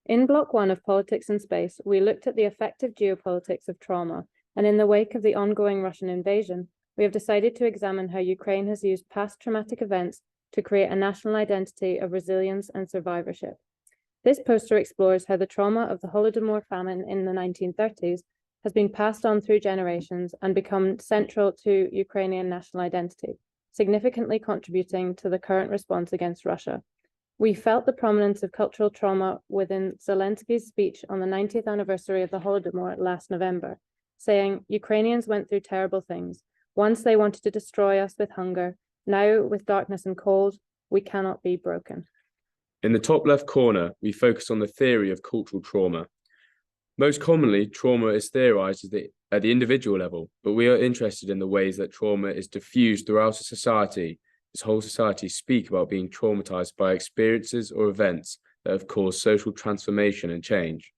In Block 1 of Politics and Space, we looked at the effective geopolitics of trauma, and in the wake of the ongoing Russian invasion, we have decided to examine how Ukraine has used past traumatic events to create a national identity of resilience and survivorship. This poster explores how the trauma of the Holodomor famine in the 1930s has been passed on through generations and become central to Ukrainian national identity, significantly contributing to the current response against Russia. We felt the prominence of cultural trauma within Zelensky's speech on the 90th anniversary of the Holodomor last November, saying, "Ukrainians went through terrible things. Once they wanted to destroy us with hunger. Now, with darkness and cold, we cannot be broken." In the top left corner, we focus on the theory of cultural trauma. Most commonly, trauma is theorized at the individual level, but we are interested in the ways that trauma is diffused throughout a society, as whole societies speak about being traumatized by experiences or events that have caused social transformation and change.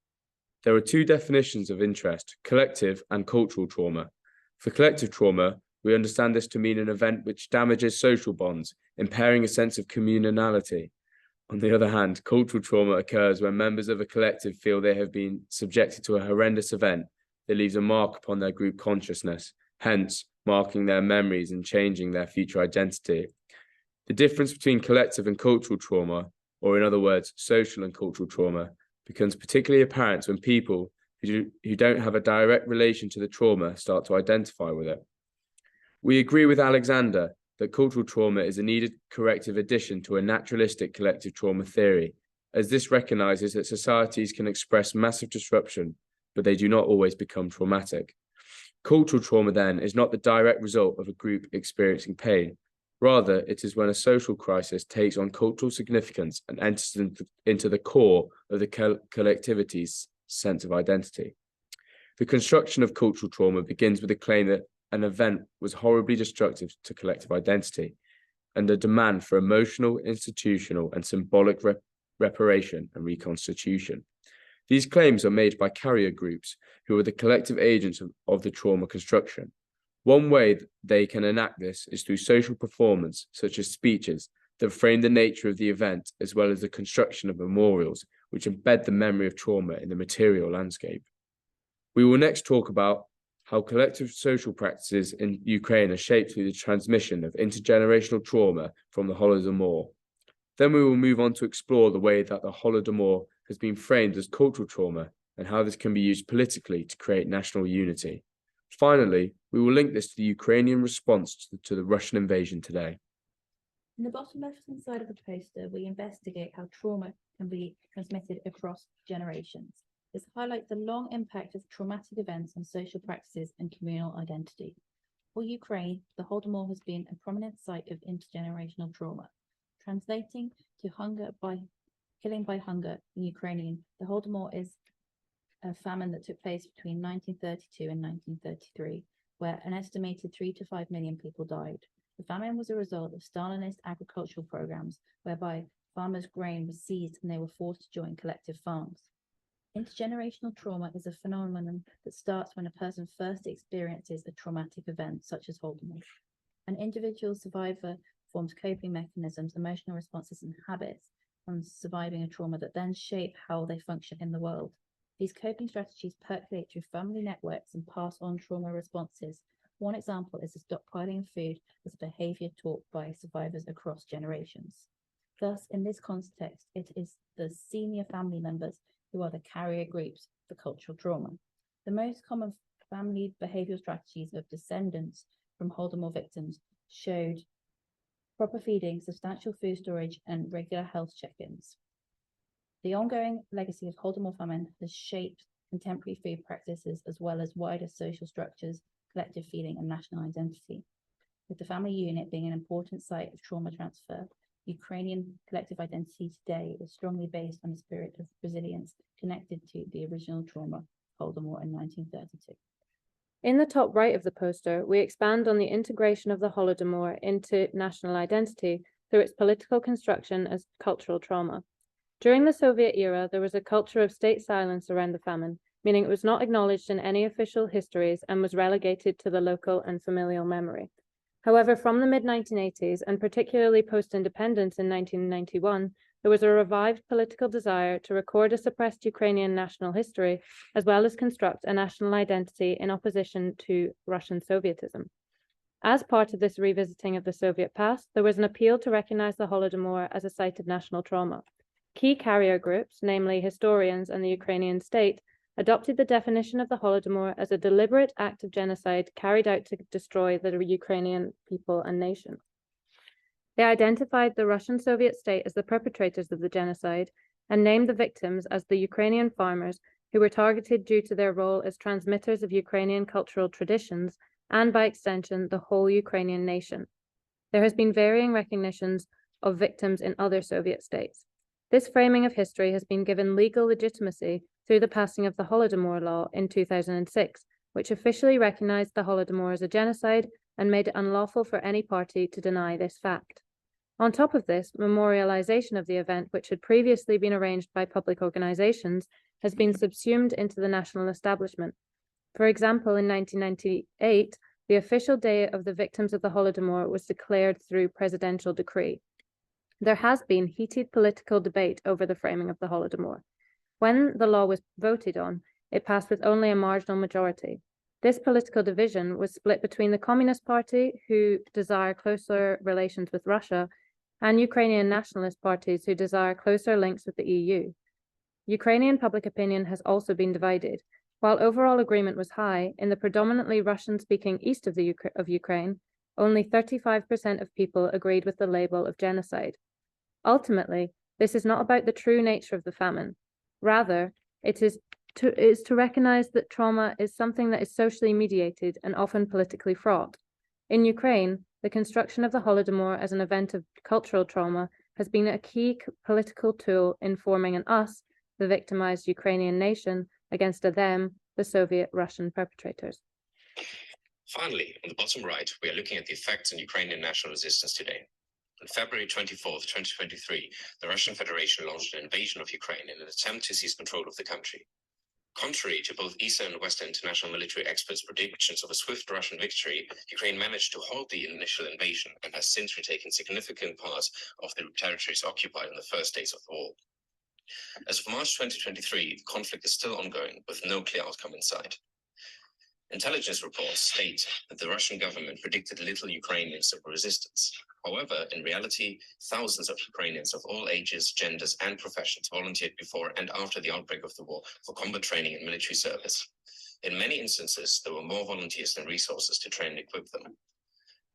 There are two definitions of interest: collective and cultural trauma. For collective trauma, we understand this to mean an event which damages social bonds, impairing a sense of communality. On the other hand, cultural trauma occurs when members of a collective feel they have been subjected to a horrendous event that leaves a mark upon their group consciousness, hence marking their memories and changing their future identity. The difference between collective and cultural trauma, or in other words, social and cultural trauma, becomes particularly apparent when people who don't have a direct relation to the trauma start to identify with it. We agree with Alexander that cultural trauma is a needed corrective addition to a naturalistic collective trauma theory, as this recognizes that societies can express massive disruption, but they do not always become traumatic. Cultural trauma, then, is not the direct result of a group experiencing pain. Rather, it is when a social crisis takes on cultural significance and enters into the core of the collectivity's sense of identity. The construction of cultural trauma begins with the claim that an event was horribly destructive to collective identity and a demand for emotional, institutional, and symbolic reparation and reconstitution. These claims are made by carrier groups who are the collective agents of the trauma construction. One way they can enact this is through social performance, such as speeches that frame the nature of the event, as well as the construction of memorials, which embed the memory of trauma in the material landscape. We will next talk about how collective social practices in Ukraine are shaped through the transmission of intergenerational trauma from the Holodomor. Then we will move on to explore the way that the Holodomor has been framed as cultural trauma and how this can be used politically to create national unity. Finally, we will link this to the Ukrainian response to the Russian invasion today. In the bottom left-hand side of the poster, we investigate how trauma can be transmitted across generations. This highlights the long impact of traumatic events on social practices and communal identity. For Ukraine, the Holodomor has been a prominent site of intergenerational trauma. Translating to killing by hunger in Ukrainian, the Holodomor is a famine that took place between 1932 and 1933, where an estimated 3 to 5 million people died. The famine was a result of Stalinist agricultural programs, whereby farmers' grain was seized and they were forced to join collective farms. Intergenerational trauma is a phenomenon that starts when a person first experiences a traumatic event, such as Holodomor. An individual survivor forms coping mechanisms, emotional responses, and habits from surviving a trauma that then shape how they function in the world. These coping strategies percolate through family networks and pass on trauma responses. One example is the stockpiling of food as a behavior taught by survivors across generations. Thus, in this context, it is the senior family members who are the carrier groups for cultural trauma. The most common family behavioral strategies of descendants from Holodomor victims showed proper feeding, substantial food storage, and regular health check-ins. The ongoing legacy of Holodomor famine has shaped contemporary food practices as well as wider social structures, collective feeling, and national identity. With the family unit being an important site of trauma transfer, Ukrainian collective identity today is strongly based on the spirit of resilience connected to the original trauma, Holodomor in 1932. In the top right of the poster, we expand on the integration of the Holodomor into national identity through its political construction as cultural trauma. During the Soviet era, there was a culture of state silence around the famine, meaning it was not acknowledged in any official histories and was relegated to the local and familial memory. However, from the mid-1980s, and particularly post-independence in 1991, there was a revived political desire to record a suppressed Ukrainian national history, as well as construct a national identity in opposition to Russian Sovietism. As part of this revisiting of the Soviet past, there was an appeal to recognize the Holodomor as a site of national trauma. Key carrier groups, namely historians and the Ukrainian state, adopted the definition of the Holodomor as a deliberate act of genocide carried out to destroy the Ukrainian people and nation. They identified the Russian Soviet state as the perpetrators of the genocide and named the victims as the Ukrainian farmers who were targeted due to their role as transmitters of Ukrainian cultural traditions and, by extension, the whole Ukrainian nation. There has been varying recognitions of victims in other Soviet states. This framing of history has been given legal legitimacy through the passing of the Holodomor Law in 2006, which officially recognized the Holodomor as a genocide and made it unlawful for any party to deny this fact. On top of this, memorialization of the event, which had previously been arranged by public organizations, has been subsumed into the national establishment. For example, in 1998, the official Day of the Victims of the Holodomor was declared through presidential decree. There has been heated political debate over the framing of the Holodomor. When the law was voted on, it passed with only a marginal majority. This political division was split between the Communist Party, who desire closer relations with Russia, and Ukrainian nationalist parties who desire closer links with the EU. Ukrainian public opinion has also been divided. While overall agreement was high, in the predominantly Russian-speaking east of Ukraine, only 35% of people agreed with the label of genocide. Ultimately, this is not about the true nature of the famine. Rather, it is to recognize that trauma is something that is socially mediated and often politically fraught. In Ukraine, the construction of the Holodomor as an event of cultural trauma has been a key political tool in forming an us, the victimized Ukrainian nation, against a them, the Soviet Russian perpetrators. Finally, on the bottom right, we are looking at the effects on Ukrainian national resistance today. On February 24th, 2023, the Russian Federation launched an invasion of Ukraine in an attempt to seize control of the country. Contrary to both Eastern and Western international military experts' predictions of a swift Russian victory, Ukraine managed to halt the initial invasion and has since retaken significant parts of the territories occupied in the first days of the war. As of March 2023, the conflict is still ongoing, with no clear outcome in sight. Intelligence reports state that the Russian government predicted little Ukrainian civil resistance. However, in reality, thousands of Ukrainians of all ages, genders, and professions volunteered before and after the outbreak of the war for combat training and military service. In many instances, there were more volunteers than resources to train and equip them.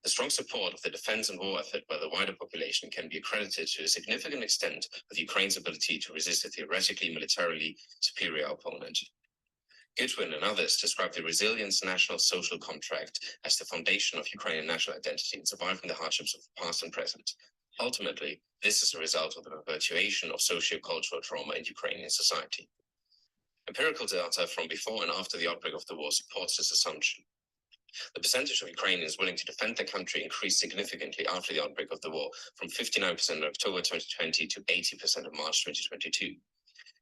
The strong support of the defense and war effort by the wider population can be accredited to a significant extent with Ukraine's ability to resist a theoretically militarily superior opponent. Goodwin and others describe the resilience national social contract as the foundation of Ukrainian national identity in surviving the hardships of the past and present. Ultimately, this is a result of the perpetuation of socio-cultural trauma in Ukrainian society. Empirical data from before and after the outbreak of the war supports this assumption. The percentage of Ukrainians willing to defend their country increased significantly after the outbreak of the war, from 59% in October 2020 to 80% in March 2022.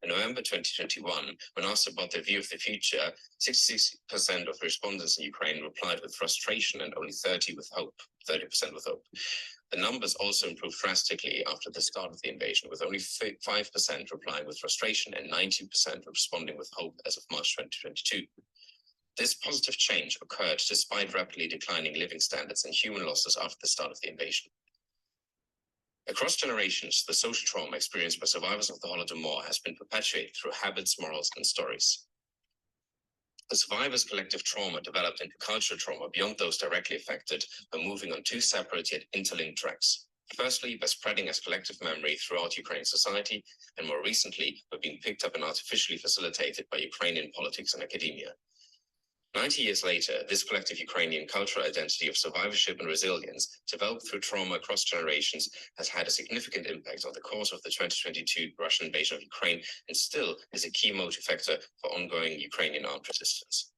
In November 2021, when asked about their view of the future, 66% of respondents in Ukraine replied with frustration and only 30% with hope. The numbers also improved drastically after the start of the invasion, with only 5% replying with frustration and 19% responding with hope as of March 2022. This positive change occurred despite rapidly declining living standards and human losses after the start of the invasion. Across generations, the social trauma experienced by survivors of the Holodomor has been perpetuated through habits, morals, and stories. The survivors' collective trauma developed into cultural trauma beyond those directly affected by moving on two separate yet interlinked tracks. Firstly, by spreading as collective memory throughout Ukrainian society, and more recently, by being picked up and artificially facilitated by Ukrainian politics and academia. 90 years later, this collective Ukrainian cultural identity of survivorship and resilience, developed through trauma across generations, has had a significant impact on the course of the 2022 Russian invasion of Ukraine, and still is a key motive factor for ongoing Ukrainian armed resistance.